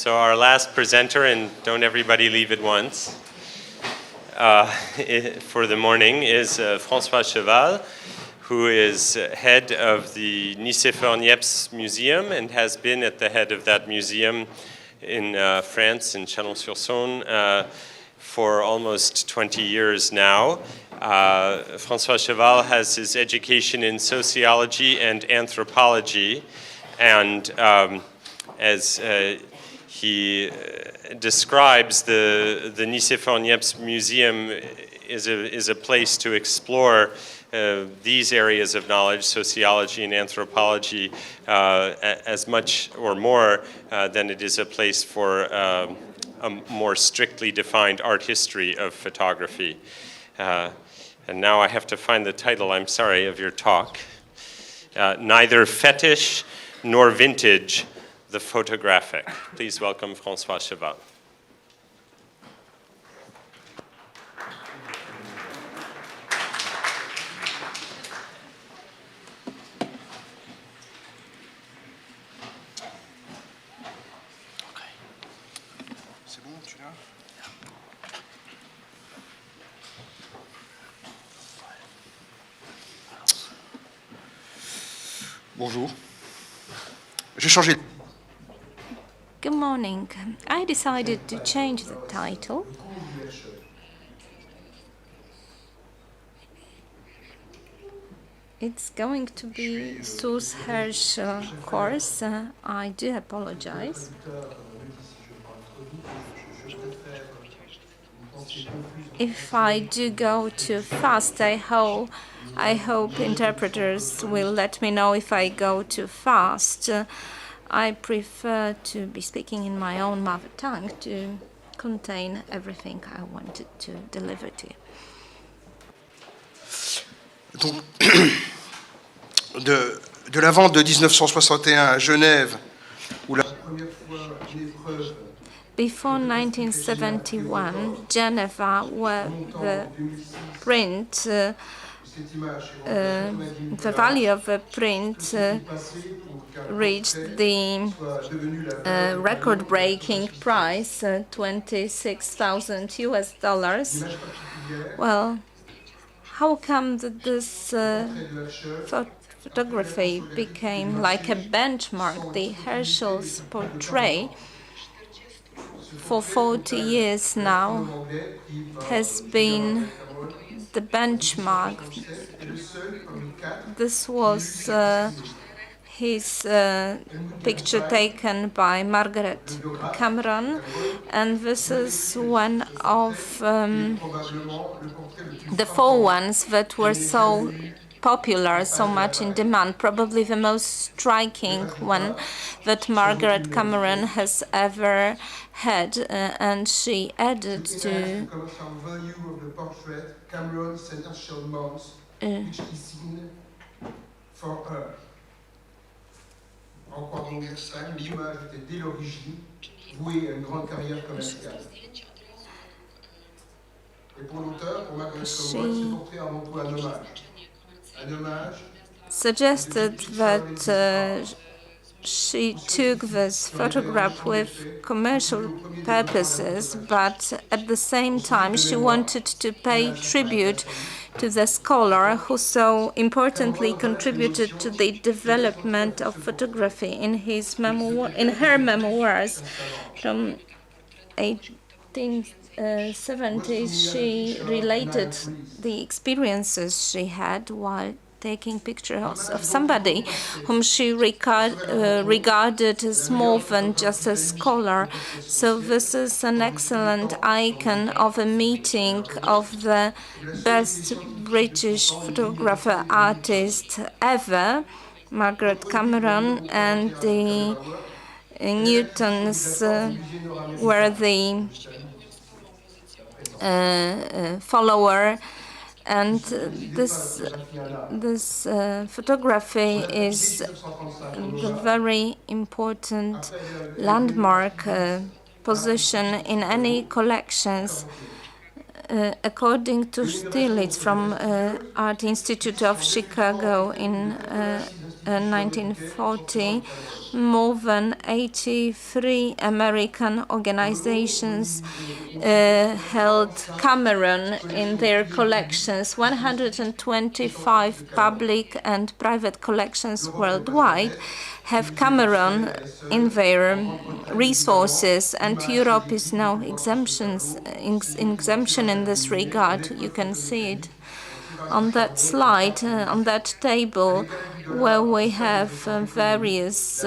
So our last presenter, and don't everybody leave at once, for the morning is François Cheval, who is head of the Nicéphore Niépce Museum and has been at the head of that museum in France, in Chalon-sur-Saône, for almost 20 years now. François Cheval has his education in sociology and anthropology, and as he describes the Nicéphore Niépce Museum is a place to explore these areas of knowledge, sociology and anthropology, as much or more than it is a place for a more strictly defined art history of photography. And now I have to find the title, I'm sorry, of your talk. Neither Fetish nor Vintage, the Photographic. Please welcome François Cheval. Bonjour. J'ai changé. Good morning. I decided to change the title. It's going to be Source Herschel course. I do apologize. If I do go too fast, I hope interpreters will let me know if I go too fast. I prefer to be speaking in my own mother tongue to contain everything I wanted to deliver to you. Donc, de la vente de 1961 à Genève, où la première fois une épreuve. Before 1971, Geneva, where the print, the value of a print reached the record-breaking price, $26,000. Well, how come that this photography became like a benchmark? The Herschel's portrait for 40 years now has been the benchmark. This was his picture taken by Margaret Cameron, and this is one of the 4 ones that were so popular, so much in demand, probably the most striking one that Margaret Cameron has ever had, and she added to suggested that she took this photograph with commercial purposes, but at the same time she wanted to pay tribute to the scholar who so importantly contributed to the development of photography. In her memoirs from 1870s, she related the experiences she had while taking pictures of somebody whom she regarded as more than just a scholar. So this is an excellent icon of a meeting of the best British photographer artist ever, Margaret Cameron, and the Newtons were the follower. And this photography is the very important landmark position in any collections. According to Stiglitz from Art Institute of Chicago in 1940, more than 83 American organizations held Cameron in their collections. 125 public and private collections worldwide have Cameron in their resources, and Europe is now exemption in this regard. You can see it on that slide, on that table, where we have various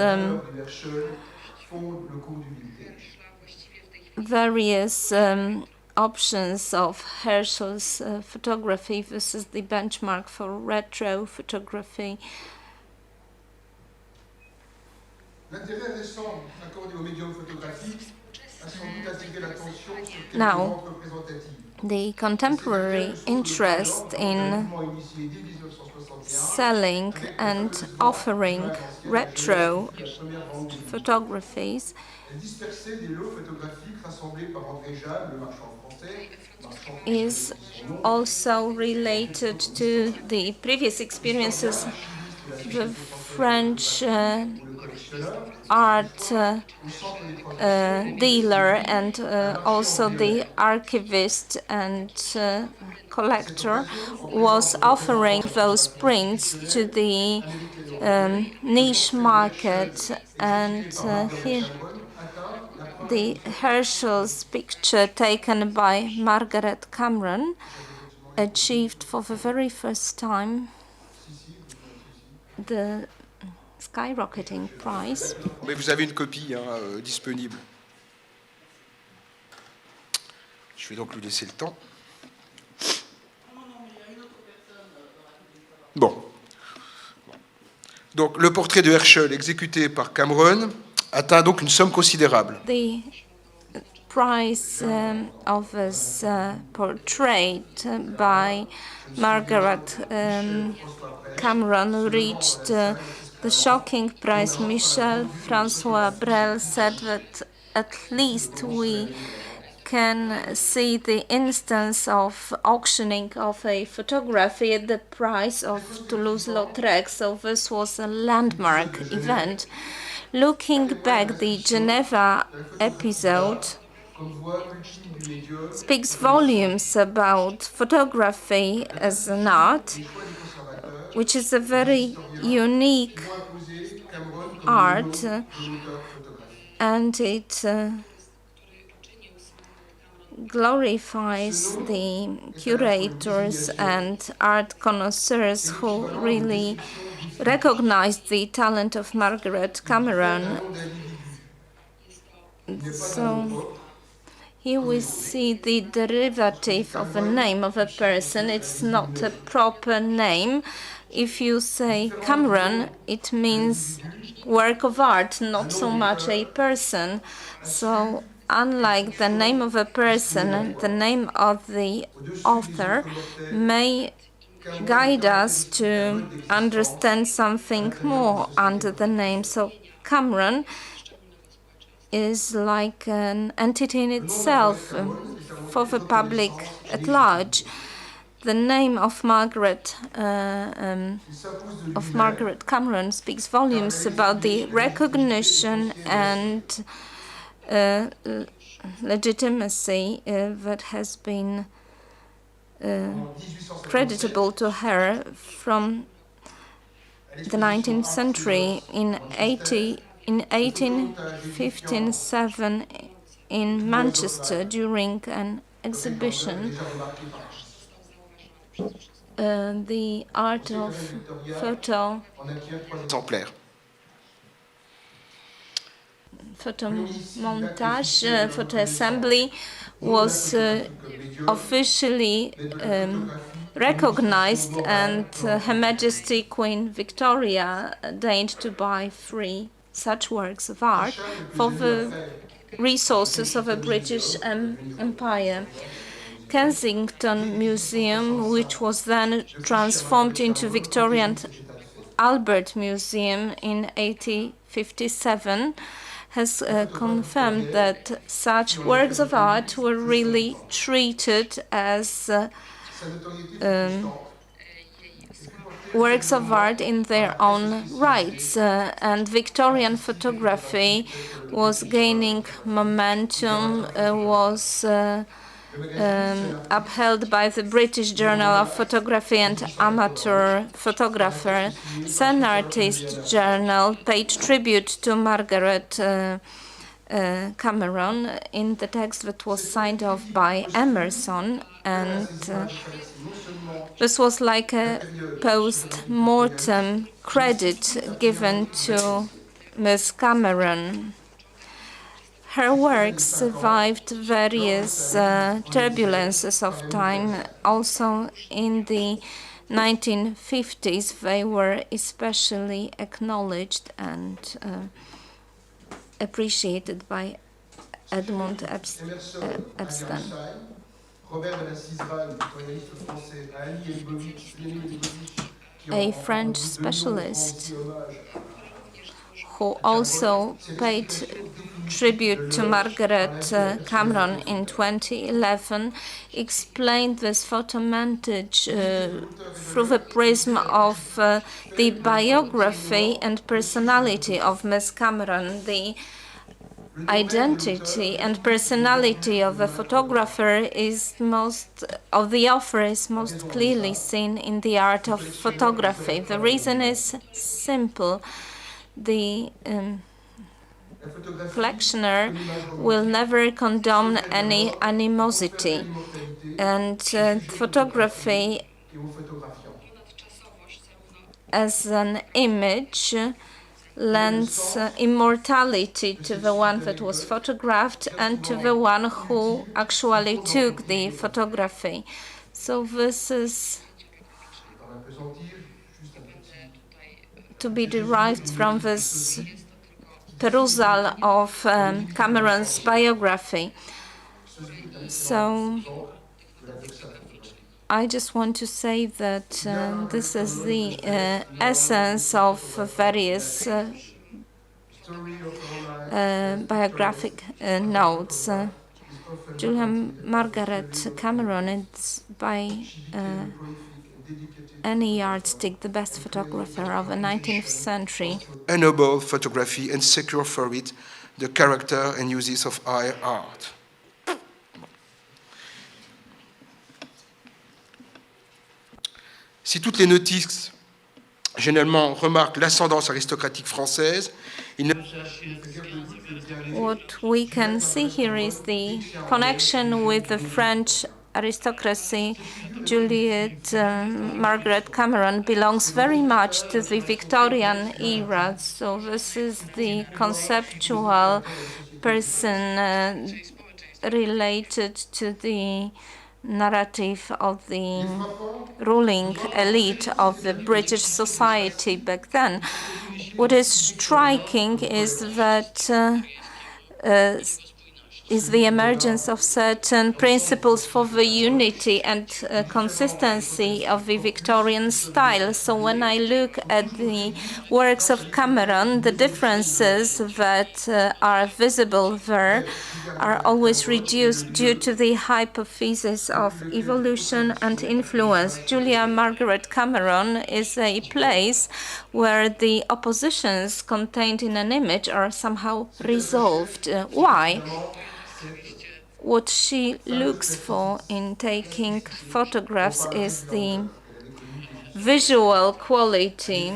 options of Herschel's photography. This is the benchmark for retro photography. Now, the contemporary interest in selling and offering retro photographies is also related to the previous experiences. The French art dealer and also the archivist and collector was offering those prints to the niche market, and here the Herschel's picture taken by Margaret Cameron achieved for the very first time the skyrocketing price. Mais vous avez une copie disponible. Je vais donc lui laisser le temps. Bon. Donc le portrait de Herschel exécuté par Cameron atteint donc une somme considérable. The price of this portrait by Margaret Cameron reached the shocking price. Michel François Brel said that at least we can see the instance of auctioning of a photography at the price of Toulouse-Lautrec, so this was a landmark event. Looking back, the Geneva episode speaks volumes about photography as an art, which is a very unique art, and it glorifies the curators and art connoisseurs who really recognized the talent of Margaret Cameron. So here we see the derivative of a name of a person. It's not a proper name. If you say Cameron, it means work of art, not so much a person. So unlike the name of a person, the name of the author may guide us to understand something more under the name. So Cameron is like an entity in itself for the public at large. The name of Margaret Cameron speaks volumes about the recognition and legitimacy that has been creditable to her from the 19th century. In 1857 in Manchester, during an exhibition, the art of photomontage, photo assembly was officially recognized, and Her Majesty Queen Victoria deigned to buy 3 such works of art for the resources of a British Empire. Kensington Museum, which was then transformed into Victoria and Albert Museum in 1857, has confirmed that such works of art were really treated as works of art in their own rights, and Victorian photography was gaining momentum, was upheld by the British Journal of Photography and Amateur Photographer. Sun Artist Journal paid tribute to Margaret Cameron in the text that was signed off by Emerson, and this was like a post-mortem credit given to Miss Cameron. Her works survived various turbulences of time. Also in the 1950s, they were especially acknowledged and appreciated by Edmund Epstein. A French specialist who also paid tribute to Margaret Cameron in 2011, explained this photomontage through the prism of the biography and personality of Miss Cameron. The identity and personality of the photographer of the author is most clearly seen in the art of photography. The reason is simple. The collectioner will never condone any animosity, and photography as an image lends immortality to the one that was photographed and to the one who actually took the photography. So this is to be derived from this perusal of Cameron's biography. So I just want to say that this is the essence of various biographic notes. Julia Margaret Cameron is by any yardstick the best photographer of the 19th century. Ennoble photography and secure for it the character and uses of high art. Si toutes les notices généralement remarquent l'ascendance aristocratique française, what we can see here is the connection with the French aristocracy. Juliet Margaret Cameron belongs very much to the Victorian era, so this is the conceptual person related to the narrative of the ruling elite of the British society back then. What is striking is that is the emergence of certain principles for the unity and consistency of the Victorian style. So when I look at the works of Cameron, the differences that are visible there are always reduced due to the hypothesis of evolution and influence. Julia Margaret Cameron is a place where the oppositions contained in an image are somehow resolved. Why? What she looks for in taking photographs is the visual quality.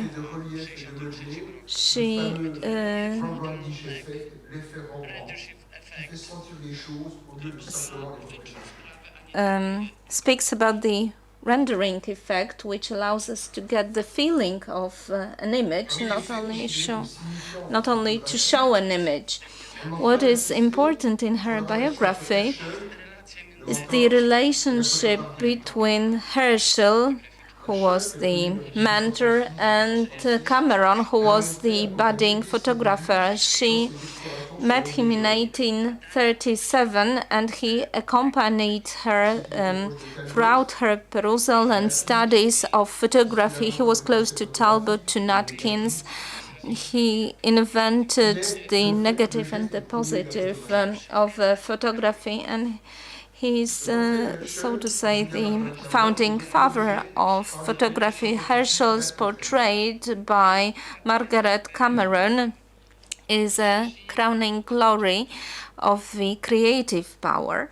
She speaks about the rendering effect, which allows us to get the feeling of an image, not only to show an image. What is important in her biography is the relationship between Herschel, who was the mentor, and Cameron, who was the budding photographer. She met him in 1837, and he accompanied her throughout her perusal and studies of photography. He was close to Talbot, to Nutkins. He invented the negative and the positive of photography, and He's, so to say, the founding father of photography. Herschel's portrait by Margaret Cameron is a crowning glory of the creative power.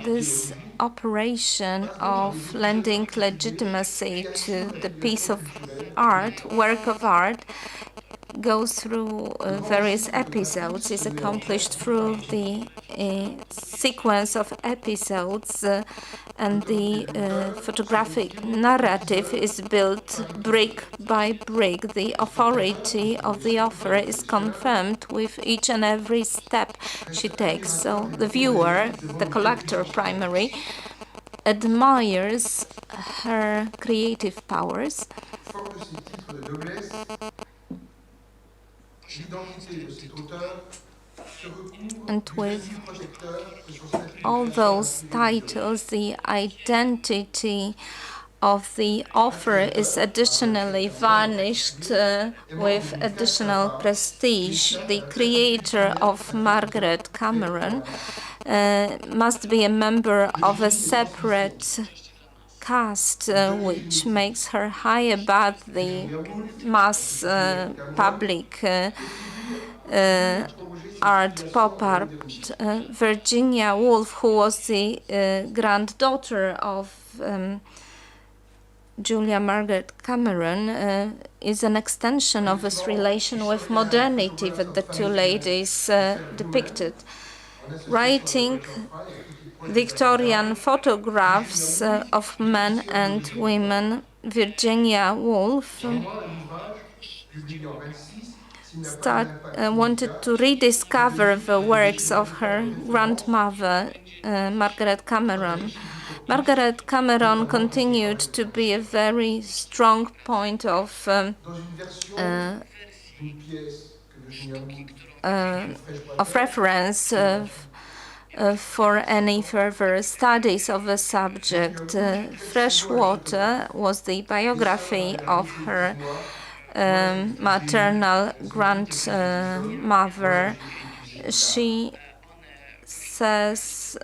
This operation of lending legitimacy to the piece of art, work of art, goes through various episodes, is accomplished through the sequence of episodes, and the photographic narrative is built brick by brick. The authority of the author is confirmed with each and every step she takes. So the viewer, the collector primary, admires her creative powers. And with all those titles, the identity of the author is additionally varnished with additional prestige. The creator of Margaret Cameron must be a member of a separate caste, which makes her high above the mass public art pop art. Virginia Woolf, who was the granddaughter of Julia Margaret Cameron, is an extension of this relation with modernity that the two ladies depicted. Writing Victorian photographs of men and women, Virginia Woolf wanted to rediscover the works of her grandmother, Margaret Cameron. Margaret Cameron continued to be a very strong point of reference for any further studies of the subject. Freshwater was the biography of her maternal grandmother. She says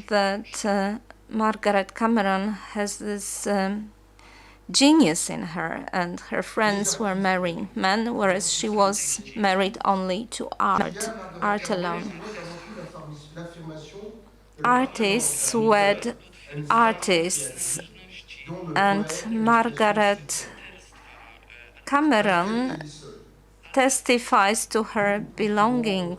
that Margaret Cameron has this genius in her, and her friends were marrying men, whereas she was married only to art alone. Artists wed artists, and Margaret Cameron testifies to her belonging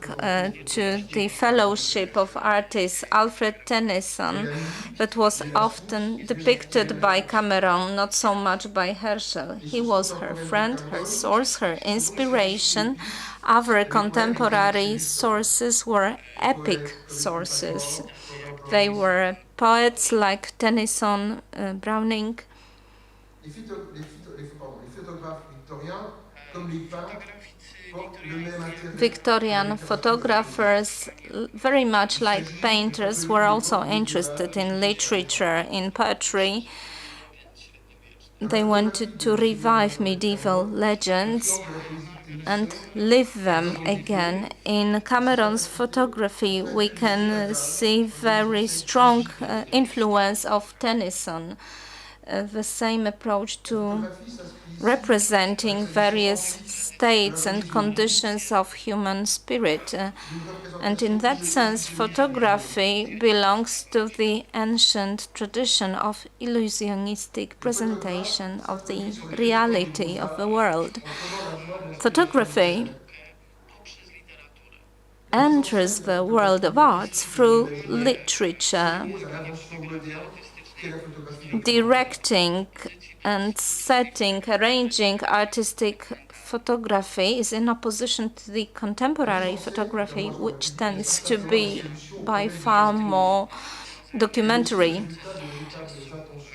to the fellowship of artists Alfred Tennyson, that was often depicted by Cameron, not so much by Herschel. He was her friend, her source, her inspiration. Other contemporary sources were epic sources. They were poets like Tennyson, Browning. Victorian photographers, very much like painters, were also interested in literature, in poetry. They wanted to revive medieval legends and live them again. In Cameron's photography, we can see very strong influence of Tennyson, the same approach to representing various states and conditions of human spirit. And in that sense, photography belongs to the ancient tradition of illusionistic presentation of the reality of the world. Photography enters the world of arts through literature. Directing and setting, arranging artistic photography is in opposition to the contemporary photography, which tends to be by far more documentary.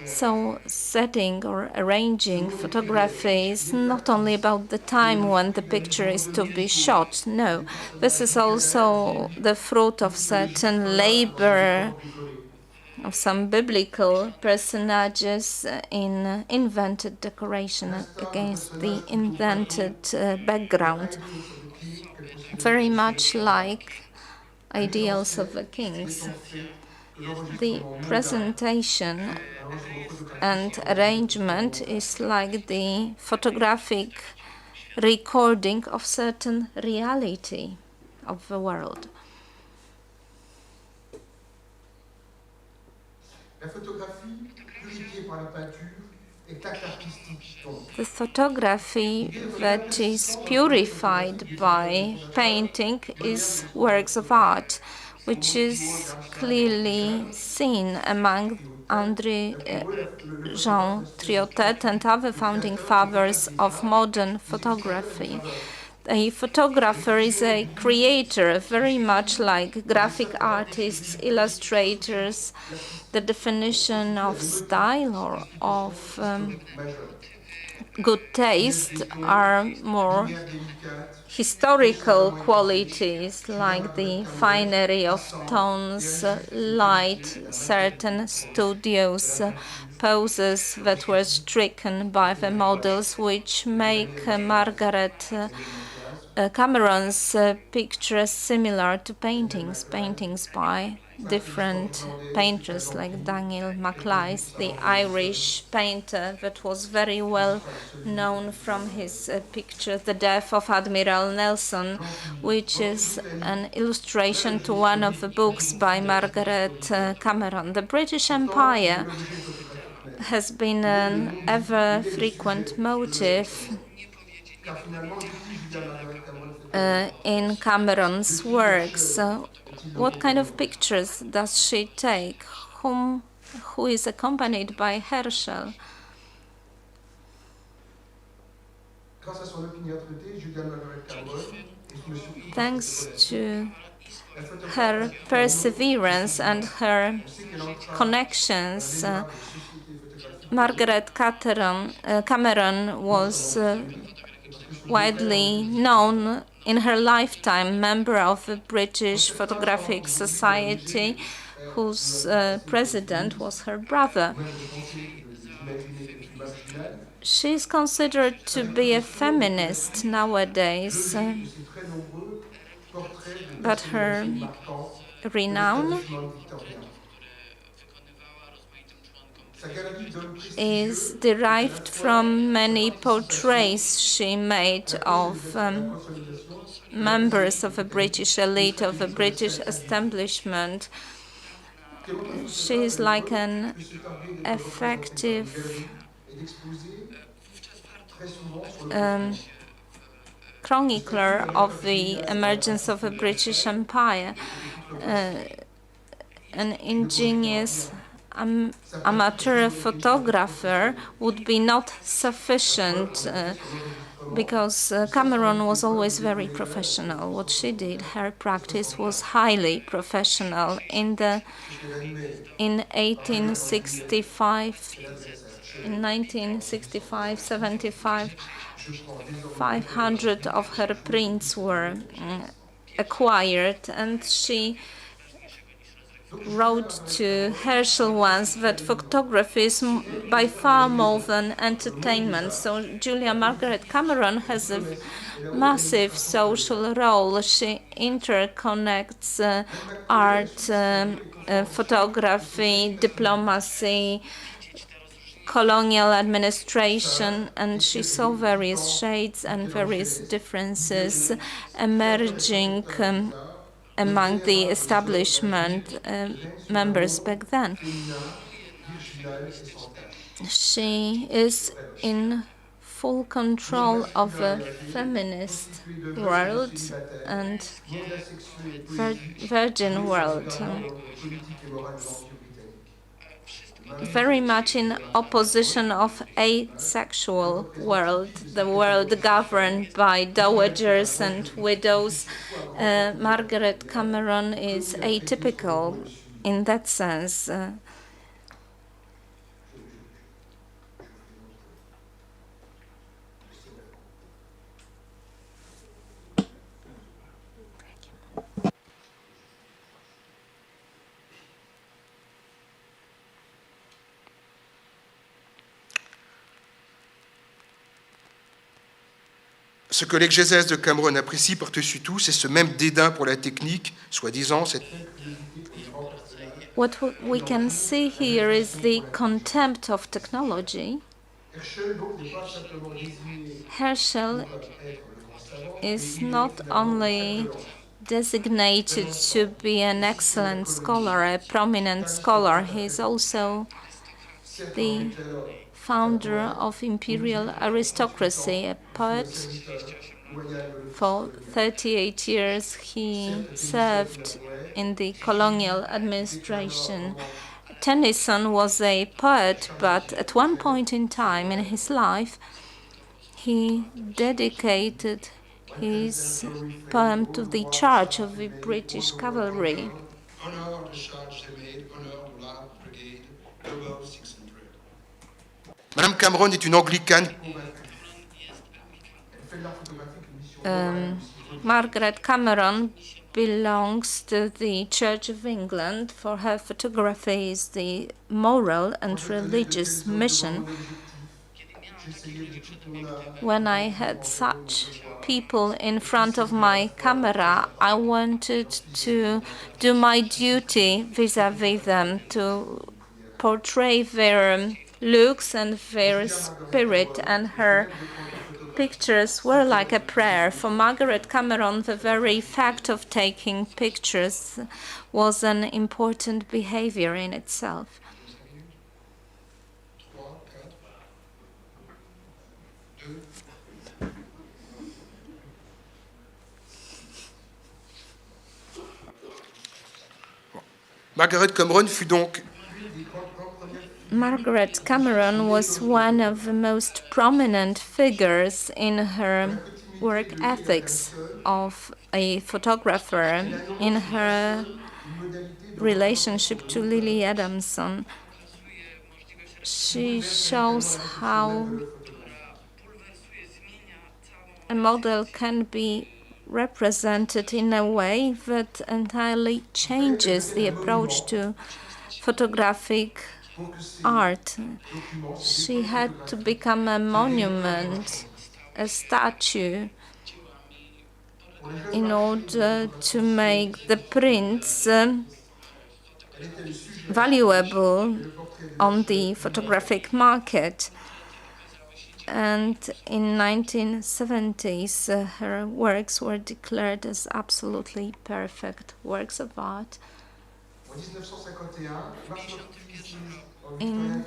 So setting or arranging photography is not only about the time when the picture is to be shot. No, this is also the fruit of certain labor of some biblical personages in invented decoration against the invented background, very much like ideals of the kings. The presentation and arrangement is like the photographic recording of certain reality of the world. The photography that is purified by painting is works of art, which is clearly seen among André Jean Triotet and other founding fathers of modern photography. A photographer is a creator, very much like graphic artists, illustrators. The definition of style or of good taste are more historical qualities, like the finery of tones, light, certain studios, poses that were stricken by the models, which make Margaret Cameron's pictures similar to paintings by different painters like Daniel Maclise, the Irish painter that was very well known from his picture The Death of Admiral Nelson, which is an illustration to one of the books by Margaret Cameron. The British Empire has been an ever frequent motif in Cameron's works. What kind of pictures does she take? Who is accompanied by Herschel? Thanks to her perseverance and her connections, Margaret Cameron was widely known in her lifetime, member of the British Photographic Society, whose president was her brother. She is considered to be a feminist nowadays, but her renown is derived from many portraits she made of members of a British elite, of a British establishment. She is like an effective chronicler of the emergence of a British Empire, an ingenious amateur photographer would be not sufficient because Cameron was always very professional. What she did, her practice was highly professional. In 1965-75, 500 of her prints were acquired, and she wrote to Herschel once that photography is by far more than entertainment. So Julia Margaret Cameron has a massive social role. She interconnects art, photography, diplomacy, colonial administration, and she saw various shades and various differences emerging among the establishment members back then. She is in full control of the feminist world and virgin world, very much in opposition of asexual world, the world governed by dowagers and widows. Margaret Cameron is atypical in that sense. Ce que l'exégèse de Cameron apprécie par-dessus tout, c'est ce même dédain pour la technique, soi-disant. What we can see here is the contempt of technology. Herschel is not only designated to be an excellent scholar, a prominent scholar, he is also the founder of imperial aristocracy, a poet. For 38 years he served in the colonial administration. Tennyson was a poet, but at one point in time in his life he dedicated his poem to the charge of the British cavalry. Madame Cameron est une anglicane. Margaret Cameron belongs to the Church of England. For her, photography is the moral and religious mission. When I had such people in front of my camera, I wanted to do my duty vis-à-vis them, to portray their looks and their spirit, and her pictures were like a prayer. For Margaret Cameron, the very fact of taking pictures was an important behavior in itself. Margaret Cameron fut donc Margaret Cameron was one of the most prominent figures in her work ethics of a photographer, in her relationship to Lily Adamson. She shows how a model can be represented in a way that entirely changes the approach to photographic art. She had to become a monument, a statue, in order to make the prints valuable on the photographic market. And in 1970s, her works were declared as absolutely perfect works of art. In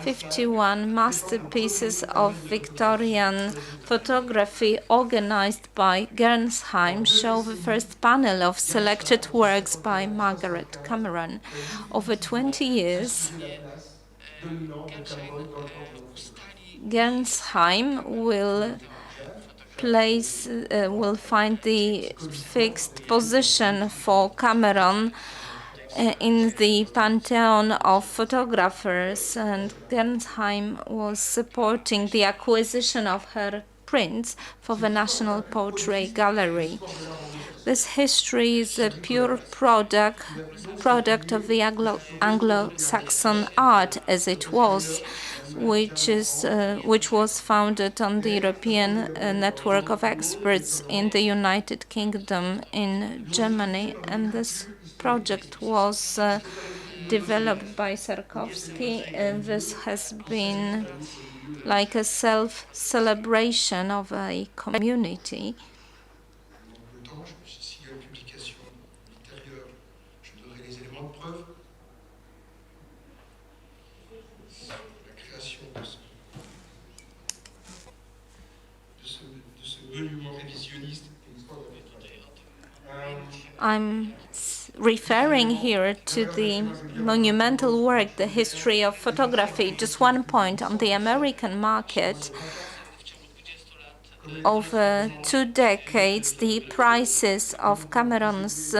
51 masterpieces of Victorian photography organized by Gernsheim show the first panel of selected works by Margaret Cameron. Over 20 years, Gernsheim will find the fixed position for Cameron in the pantheon of photographers, and Gernsheim was supporting the acquisition of her prints for the National Portrait Gallery. This history is a pure product of the Anglo-Saxon art, as it was, which was founded on the European network of experts in the United Kingdom, in Germany, and this project was developed by Sarkowski, and this has been like a self-celebration of a community. I'm referring here to the monumental work, The History of Photography. Just one point on the American market. Over 2 decades, the prices of Cameron's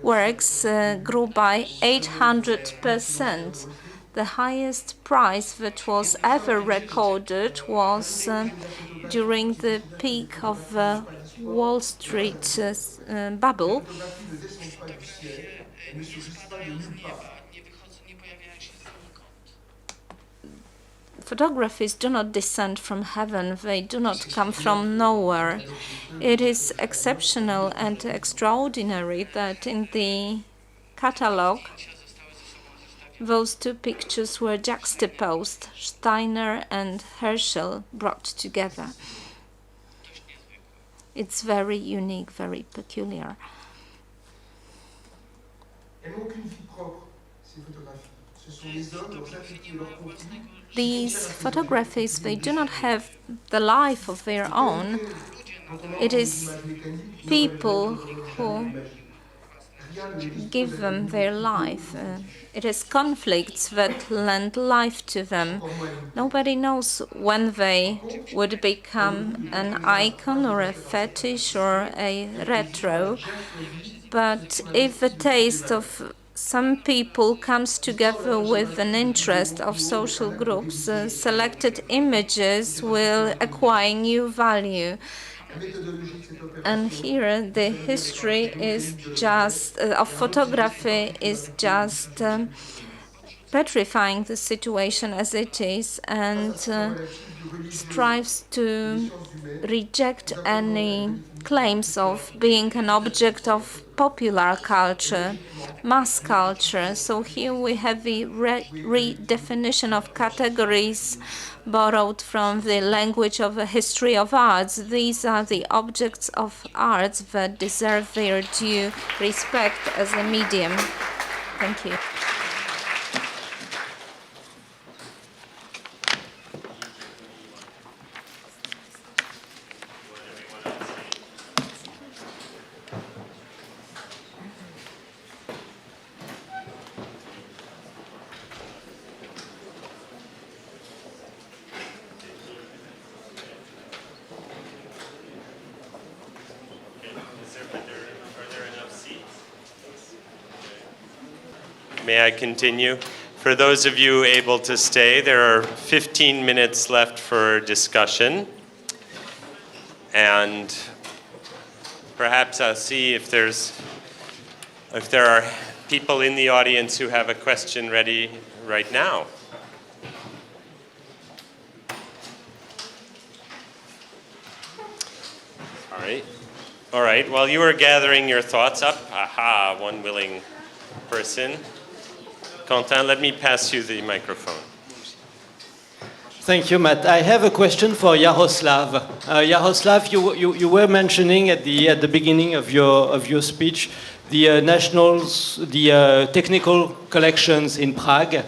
works grew by 800%. The highest price that was ever recorded was during the peak of the Wall Street bubble. photographies do not descend from heaven, they do not come from nowhere. It is exceptional and extraordinary that in the catalogue those two pictures were juxtaposed, Steiner and Herschel brought together. It's very unique, very peculiar. These photographies, they do not have the life of their own. It is people who give them their life. It is conflicts that lend life to them. Nobody knows when they would become an icon or a fetish or a retro. But if the taste of some people comes together with an interest of social groups, selected images will acquire new value. And here the history is just of photography is just petrifying the situation as it is and strives to reject any claims of being an object of popular culture, mass culture. So here we have the redefinition of categories borrowed from the language of the history of arts. These are the objects of arts that deserve their due respect as a medium. Thank you. May I continue? For those of you able to stay, there are 15 minutes left for discussion. And perhaps I'll see if there are people in the audience who have a question ready right now. All right. While you are gathering your thoughts up, aha, one willing person. Quentin, let me pass you the microphone. Thank you, Matt. I have a question for Jaroslav. Jaroslav, you were mentioning at the beginning of your speech the technical collections in Prague,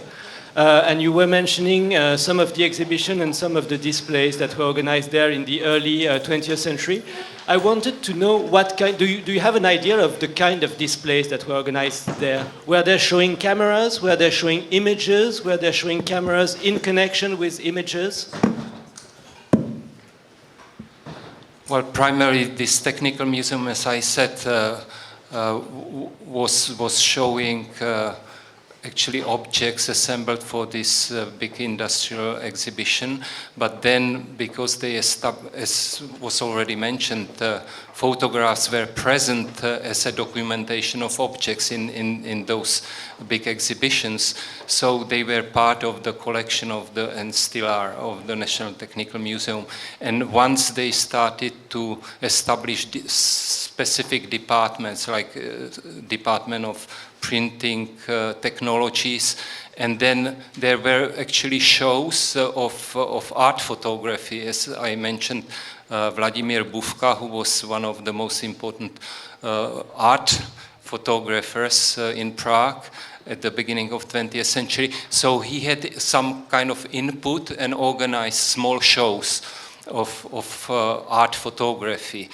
and you were mentioning some of the exhibition and some of the displays that were organized there in the early 20th century. I wanted to know what kind. Do you have an idea of the kind of displays that were organized there? Were they showing cameras? Were they showing images? Were they showing cameras in connection with images? Well, primarily this technical museum, as I said, was showing actually objects assembled for this big industrial exhibition. But then, because they as was already mentioned, photographs were present as a documentation of objects in those big exhibitions. So they were part of the collection of and still are, of the National Technical Museum. And once they started to establish specific departments, like Department of Printing technologies, and then there were actually shows of art photography, as I mentioned, Vladimir Bufka, who was one of the most important art photographers in Prague at the beginning of 20th century. So he had some kind of input and organized small shows of art photography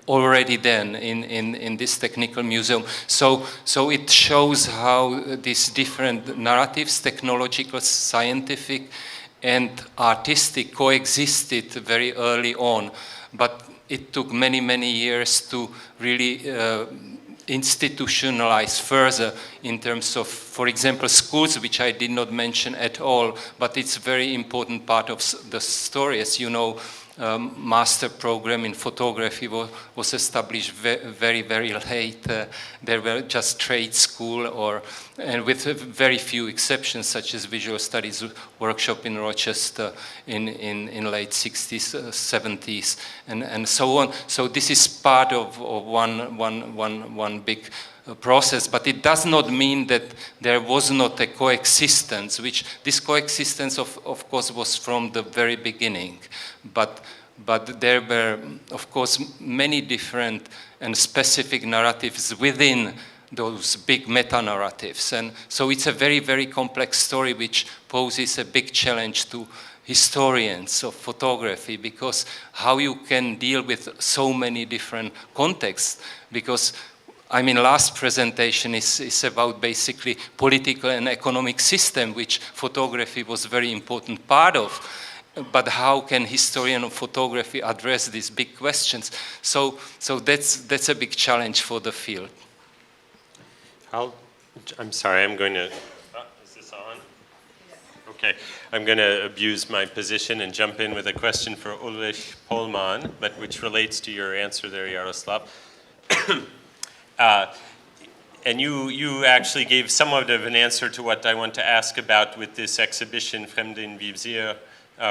already then in this technical museum. So it shows how these different narratives, technological, scientific, and artistic, coexisted very early on. But it took many, many years to really institutionalize further in terms of for example, schools, which I did not mention at all, but it's a very important part of the story. As you know, master program in photography was established very, very late. There were just trade school and with very few exceptions, such as visual studies workshop in Rochester in late 60s, 70s, and so on. So this is part of one big process, but it does not mean that there was not a coexistence, which this coexistence of course was from the very beginning, but there were of course many different and specific narratives within those big meta-narratives, and so it's a very, very complex story which poses a big challenge to historians of photography, because how you can deal with so many different contexts, because I mean, last presentation is about basically political and economic system, which photography was a very important part of. But how can historian of photography address these big questions? So that's a big challenge for the field. I'm sorry, I'm going to, is this on? Okay, I'm going to abuse my position and jump in with a question for Ulrich Pohlmann, but which relates to your answer there, Jaroslav. And you actually gave somewhat of an answer to what I want to ask about with this exhibition, Fremde im Visier,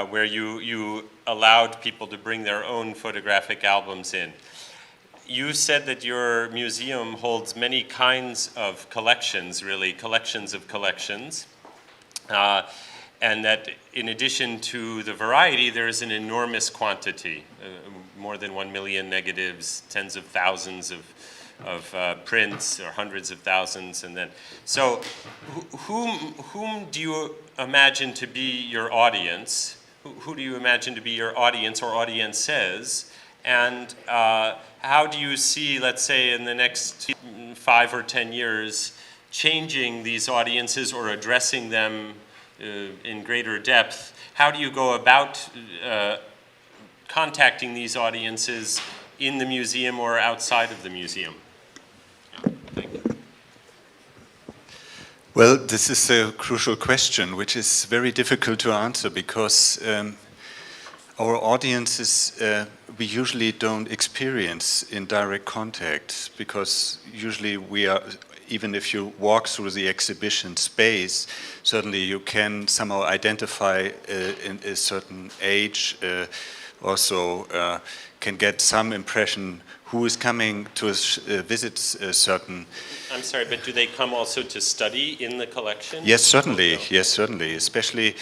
where you allowed people to bring their own photographic albums in. You said that your museum holds many kinds of collections, really, collections of collections, and that in addition to the variety, there is an enormous quantity, more than 1 million negatives, tens of thousands of prints, or hundreds of thousands, and then so whom do you imagine to be your audience? Who do you imagine to be your audience or audiences? And how do you see, let's say, in the next 5 or 10 years, changing these audiences or addressing them in greater depth? How do you go about contacting these audiences in the museum or outside of the museum? Thank you. Well, this is a crucial question, which is very difficult to answer, because our audiences we usually don't experience in direct contact, because usually we are, even if you walk through the exhibition space, certainly you can somehow identify in a certain age, also can get some impression who is coming to visit a certain... I'm sorry, but do they come also to study in the collection? Yes, certainly. Yes, certainly. Especially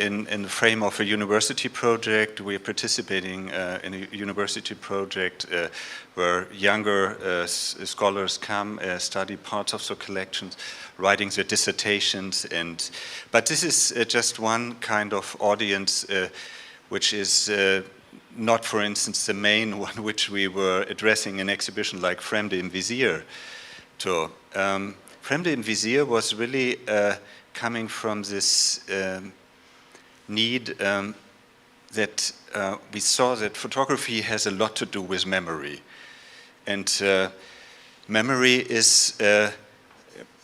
in the frame of a university project. We are participating in a university project where younger scholars come, study parts of the collections, writing their dissertations. But this is just one kind of audience which is not, for instance, the main one which we were addressing in an exhibition like Fremde im Visier. Fremde im Visier was really coming from this need that we saw that photography has a lot to do with memory. And memory is,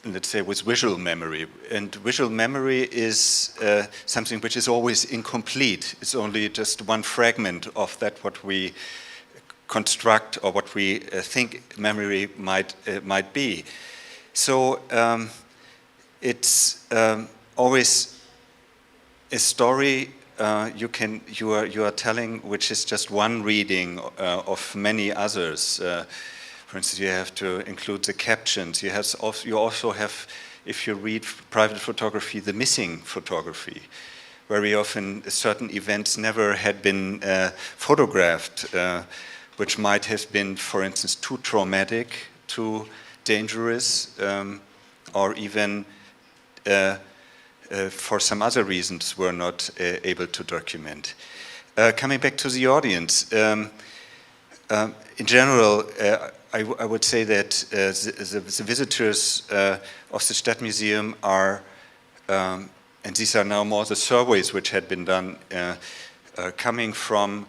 let's say, with visual memory. And visual memory is something which is always incomplete. It's only just one fragment of that what we construct or what we think memory might be. So it's always a story you are telling, which is just one reading of many others. For instance, you have to include the captions. You also have, if you read private photography, the missing photography. Very often, certain events never had been photographed, which might have been, for instance, too traumatic, too dangerous, or even for some other reasons were not able to document. Coming back to the audience, in general, I would say that the visitors of the Stadtmuseum are, and these are now more the surveys which had been done, coming from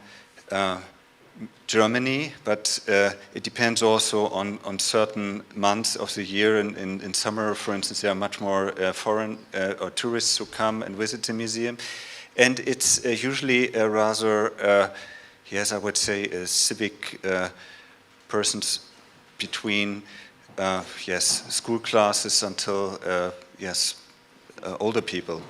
Germany, but it depends also on certain months of the year. In summer, for instance, there are much more foreign or tourists who come and visit the museum. And it's usually a rather, yes, I would say, civic persons between, yes, school classes until, yes, older people.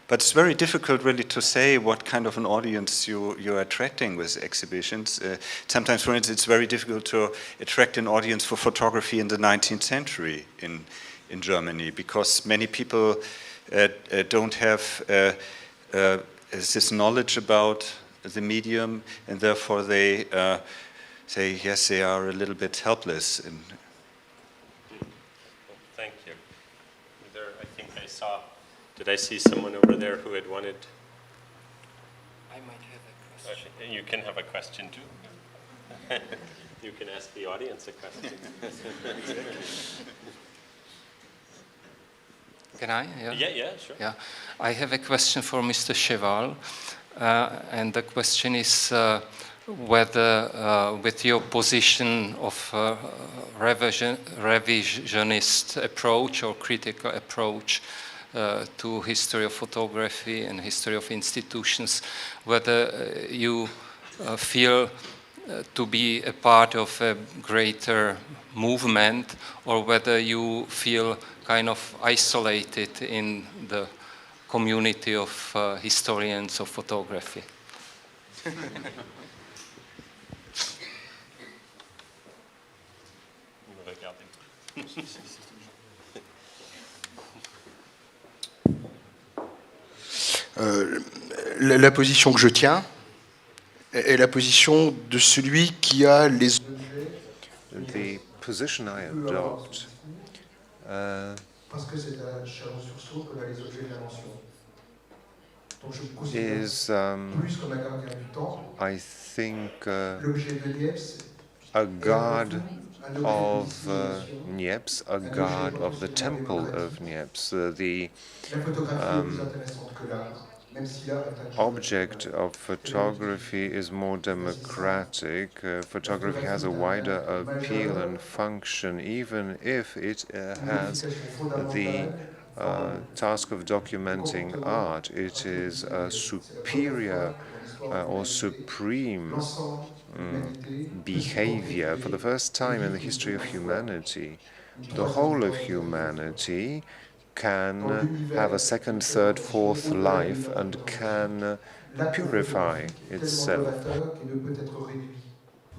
But it's very difficult really to say what kind of an audience you're attracting with exhibitions. Sometimes, for instance, it's very difficult to attract an audience for photography in the 19th century in Germany, because many people don't have this knowledge about the medium, and therefore they say, yes, they are a little bit helpless. Thank you. I think I saw... Did I see someone over there who had wanted? I might have a question. You can have a question too. You can ask the audience a question. Can I? Yeah, sure. Yeah, I have a question for Mr. Cheval, and the question is whether, with your position of revisionist approach or critical approach to history of photography and history of institutions, whether you feel to be a part of a greater movement, or whether you feel kind of isolated in the community of historians of photography. La position que je tiens est la position de celui qui a les objets. The position I adopt Parce que c'est à Chalon-sur-Saône qu'on a les objets de l'invention. Donc je me is, considère plus comme un gardien du temple. I think, L'objet de Niépce a guard of Niépce, a guard of the temple of Niépce. The La photographie est plus intéressante que l'art. object of photography is more democratic. Photography has a wider appeal and function, even if it has the task of documenting art. It is a superior or supreme behavior. For the first time in the history of humanity, the whole of humanity can have a second, third, fourth life and can purify itself.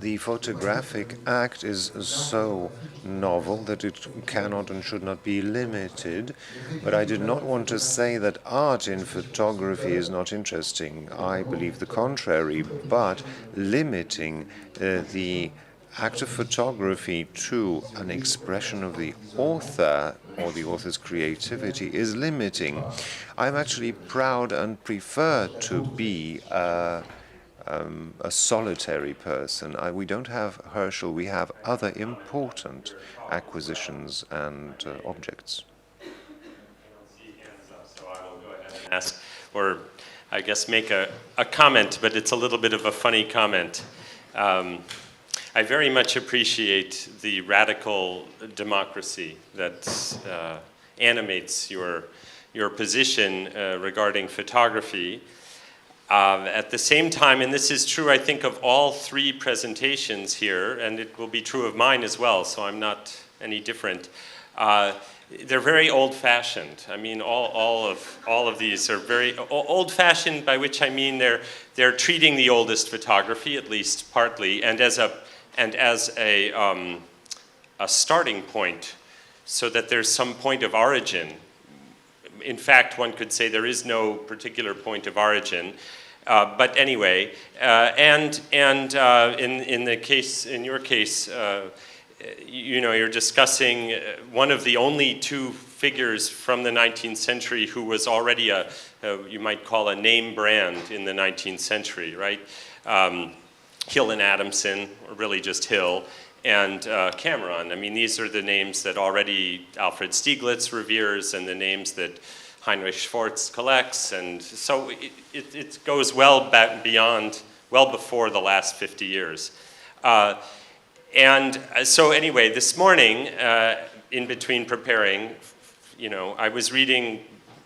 The photographic act is so novel that it cannot and should not be limited, but I did not want to say that art in photography is not interesting. I believe the contrary, but limiting the act of photography to an expression of the author or the author's creativity is limiting. I'm actually proud and prefer to be a solitary person. We don't have Herschel, we have other important acquisitions and objects. So I will go ahead and ask, or I guess make a comment, but it's a little bit of a funny comment. I very much appreciate the radical democracy that animates your position regarding photography. At the same time, and this is true, I think, of all three presentations here, and it will be true of mine as well, so I'm not any different. They're very old-fashioned. I mean, all of these are very old-fashioned, by which I mean they're treating the oldest photography, at least partly, and as a starting point, so that there's some point of origin. In fact, one could say there is no particular point of origin. But anyway, in your case, you know, you're discussing one of the only two figures from the 19th century who was already you might call a name brand in the 19th century, right? Hill and Adamson, or really just Hill, and Cameron. I mean, these are the names that already Alfred Stieglitz reveres and the names that Heinrich Schwartz collects. And so it goes well back beyond well before the last 50 years. And so anyway, this morning, in between preparing, I was reading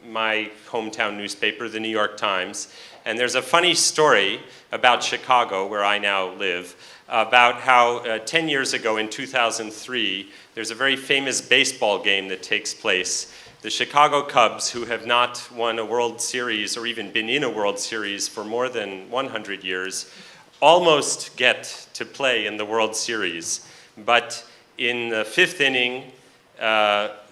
my hometown newspaper, the New York Times, and there's a funny story about Chicago, where I now live, about how 10 years ago in 2003, there's a very famous baseball game that takes place. The Chicago Cubs, who have not won a World Series or even been in a World Series for more than 100 years, almost get to play in the World Series. But in the 5th inning,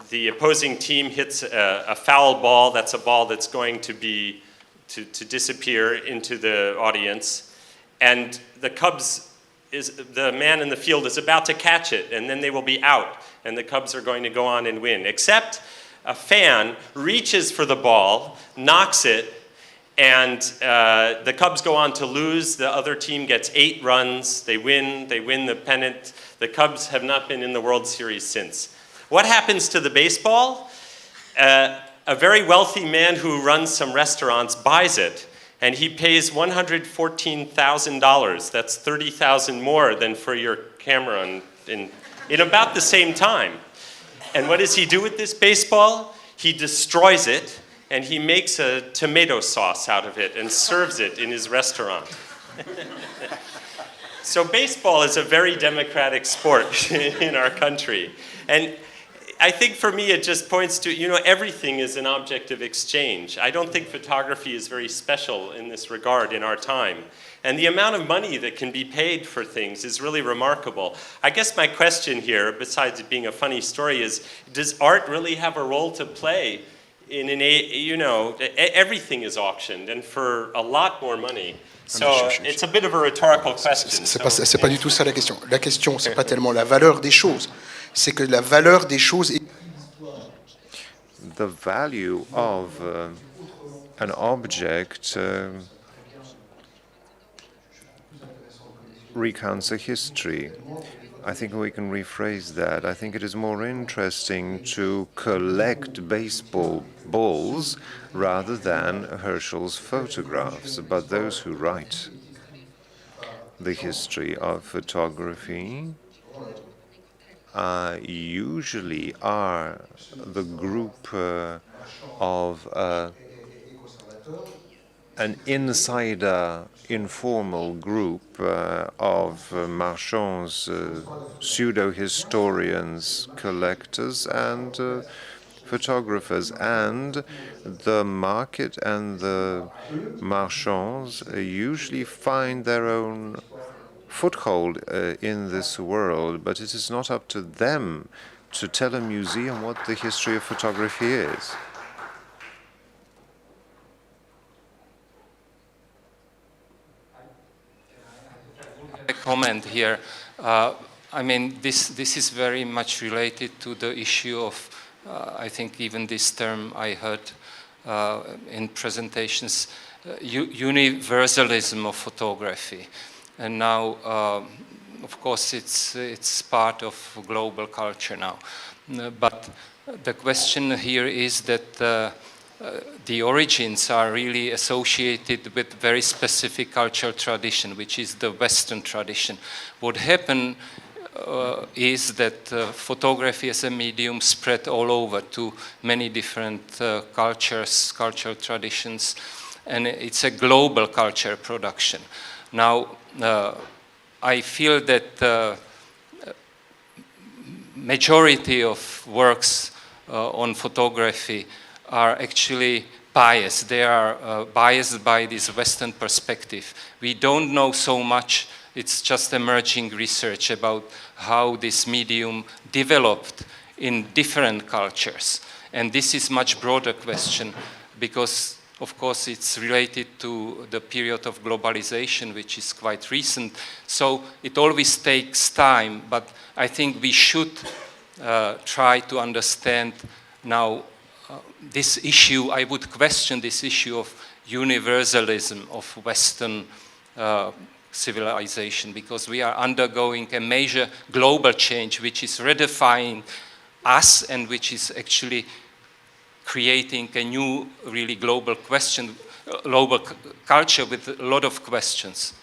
the opposing team hits a foul ball. That's a ball that's going to disappear into the audience. And the Cubs, the man in the field is about to catch it, and then they will be out, and the Cubs are going to go on and win. Except a fan reaches for the ball, knocks it, and the Cubs go on to lose. The other team gets 8 runs. They win the pennant. The Cubs have not been in the World Series since. What happens to the baseball? A very wealthy man who runs some restaurants buys it, and he pays $114,000. That's $30,000 more than for your camera in about the same time. And what does he do with this baseball? He destroys it, and he makes a tomato sauce out of it and serves it in his restaurant. So baseball is a very democratic sport in our country. And I think for me it just points to, everything is an object of exchange. I don't think photography is very special in this regard in our time. And the amount of money that can be paid for things is really remarkable. I guess my question here, besides it being a funny story, is does art really have a role to play in everything is auctioned and for a lot more money. So it's a bit of a rhetorical question. C'est pas du tout ça la question. La question, c'est pas tellement la valeur des choses. C'est que la valeur des choses est... The value of an object recounts a history. I think we can rephrase that. I think it is more interesting to collect baseball balls rather than Herschel's photographs. But those who write the history of photography usually are the group of an insider, informal group of marchands, pseudo-historians, collectors, and photographers. And the market and the marchands usually find their own foothold in this world, but it is not up to them to tell a museum what the history of photography is. A comment here. I mean, this is very much related to the issue of, I think even this term I heard in presentations, universalism of photography. And now, of course, it's part of global culture now. But the question here is that the origins are really associated with very specific cultural tradition, which is the Western tradition. What happened is that photography as a medium spread all over to many different cultures, cultural traditions, and it's a global culture production. Now, I feel that majority of works on photography are actually biased. They are biased by this Western perspective. We don't know so much. It's just emerging research about how this medium developed in different cultures. And this is much broader question because, of course, it's related to the period of globalization, which is quite recent. So it always takes time, but I think we should try to understand now this issue. I would question this issue of universalism of Western civilization, because we are undergoing a major global change which is redefining us and which is actually creating a new, really global question, global culture with a lot of questions.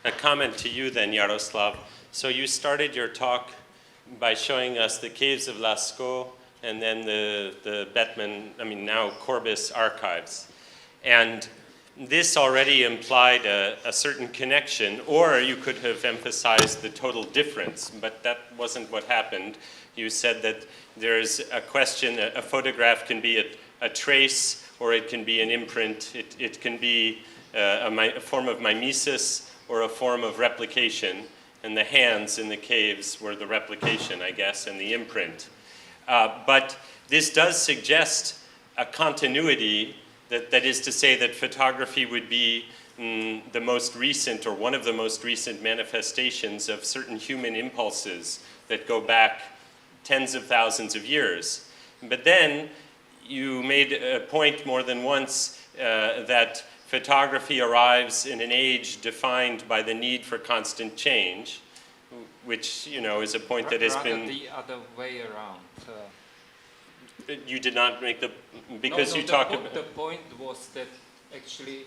a comment to you then, Jaroslav. So you started your talk by showing us the caves of Lascaux and then the Bettman, now Corbis archives. And this already implied a certain connection, or you could have emphasized the total difference, but that wasn't what happened. You said that there's a question, a photograph can be a trace, or it can be an imprint. It can be a form of mimesis or a form of replication. And the hands in the caves were the replication, I guess, and the imprint. But this does suggest a continuity, that is to say that photography would be the most recent or one of the most recent manifestations of certain human impulses that go back tens of thousands of years. But then you made a point more than once that photography arrives in an age defined by the need for constant change, which, is a point that has been... the other way around. You did not make because you talk about... The point was that actually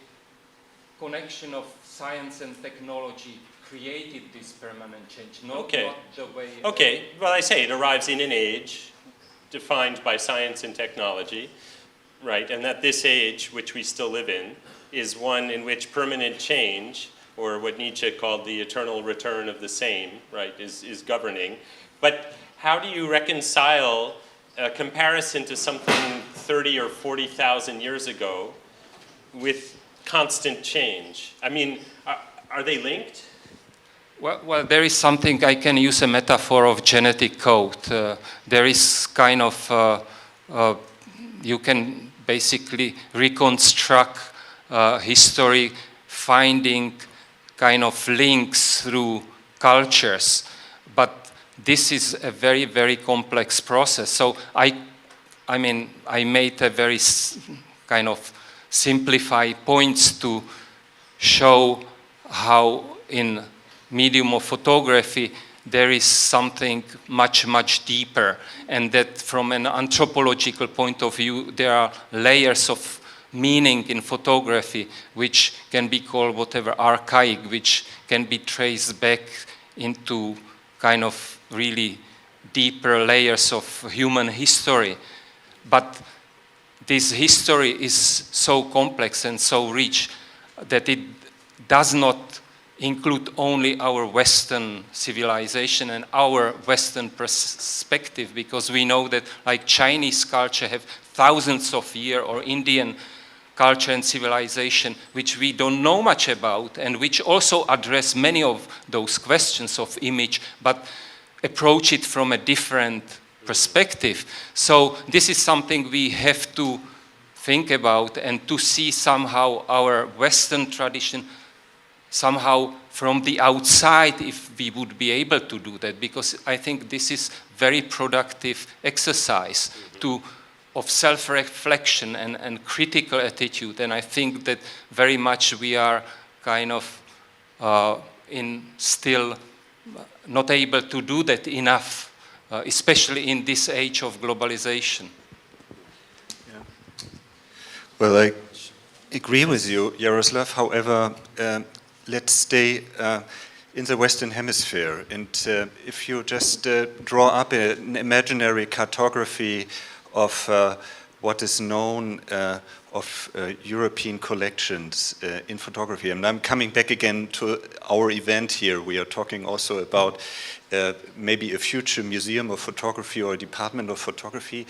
connection of science and technology created this permanent change, not the way... Okay, well, I say it arrives in an age defined by science and technology, right? And that this age, which we still live in, is one in which permanent change, or what Nietzsche called the eternal return of the same, right, is governing. But how do you reconcile a comparison to something 30 or 40,000 years ago with constant change? Are they linked? Well, there is something, I can use a metaphor of genetic code. There is kind of, you can basically reconstruct history, finding kind of links through cultures. But this is a very, very complex process. So I made a very kind of simplified points to show how in medium of photography there is something much, much deeper, and that from an anthropological point of view there are layers of meaning in photography which can be called whatever archaic, which can be traced back into kind of really deeper layers of human history. But this history is so complex and so rich that it does not include only our Western civilization and our Western perspective, because we know that like Chinese culture have thousands of years, or Indian culture and civilization which we don't know much about, and which also address many of those questions of image, but approach it from a different perspective. So this is something we have to think about, and to see somehow our Western tradition somehow from the outside, if we would be able to do that, because I think this is very productive exercise of self-reflection and critical attitude. And I think that very much we are kind of still not able to do that enough, especially in this age of globalization. Yeah. Well, I agree with you, Jaroslav. However, let's stay in the Western Hemisphere. And if you just draw up an imaginary cartography of what is known of European collections in photography. And I'm coming back again to our event here. We are talking also about maybe a future museum of photography or a department of photography.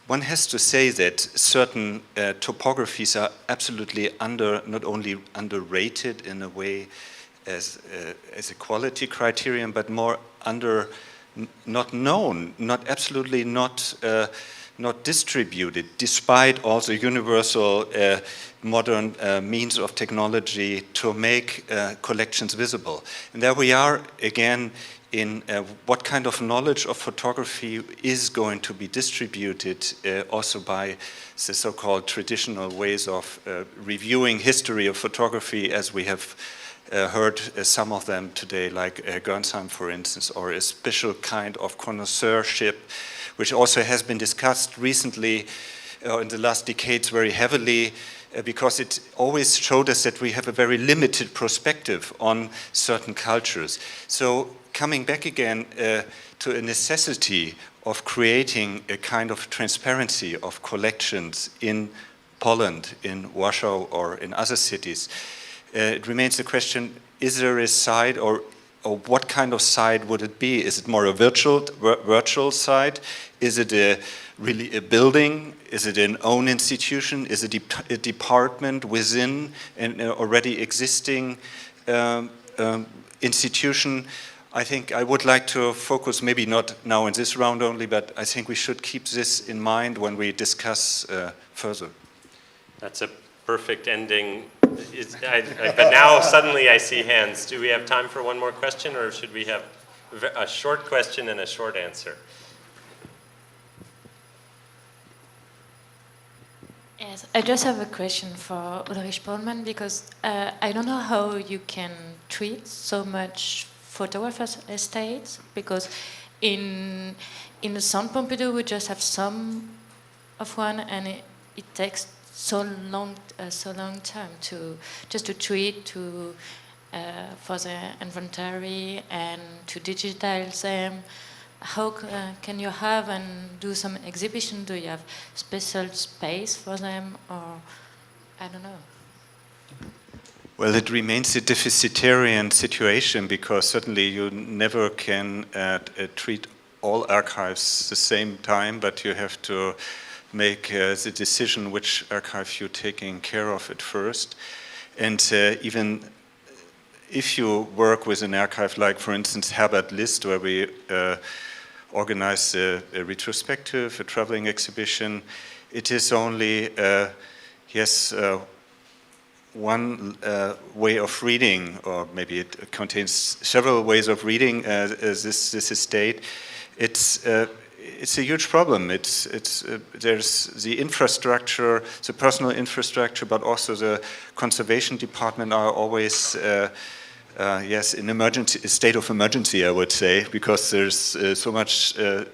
One has to say that certain topographies are absolutely not only underrated in a way as a quality criterion, but more not known, not distributed, despite also universal modern means of technology to make collections visible. And there we are again in what kind of knowledge of photography is going to be distributed also by the so-called traditional ways of reviewing history of photography, as we have heard some of them today, like Gernsheim, for instance, or a special kind of connoisseurship, which also has been discussed recently in the last decades very heavily because it always showed us that we have a very limited perspective on certain cultures. So coming back again to a necessity of creating a kind of transparency of collections in Poland, in Warsaw, or in other cities, it remains the question, is there a site, or what kind of site would it be? Is it more a virtual site? Is it really a building? Is it an own institution? Is it a department within an already existing institution? I think I would like to focus, maybe not now in this round only, but I think we should keep this in mind when we discuss further. That's a perfect ending. But now suddenly I see hands. Do we have time for one more question, or should we have a short question and a short answer? Yes, I just have a question for Ulrich Pohlmann, because I don't know how you can treat so much photographers' estates, because in the Centre Pompidou we just have some of one, and it takes so long time to treat, for the inventory and to digitize them. How can you have and do some exhibition? Do you have special space for them, or I don't know? Well, it remains a deficitarian situation, because certainly you never can treat all archives the same time, but you have to make the decision which archive you're taking care of at first. And even if you work with an archive like, for instance, Herbert List, where we organize a retrospective, a traveling exhibition, it is only, one way of reading, or maybe it contains several ways of reading this estate. It's a huge problem. There's the infrastructure, the personal infrastructure, but also the conservation department are always, in emergency, a state of emergency, I would say, because there's so much to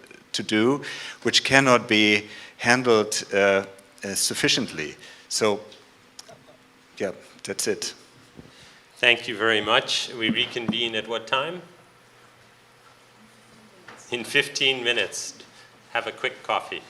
do, which cannot be handled sufficiently. So, yeah, that's it. Thank you very much. We reconvene at what time? In 15 minutes. Have a quick coffee.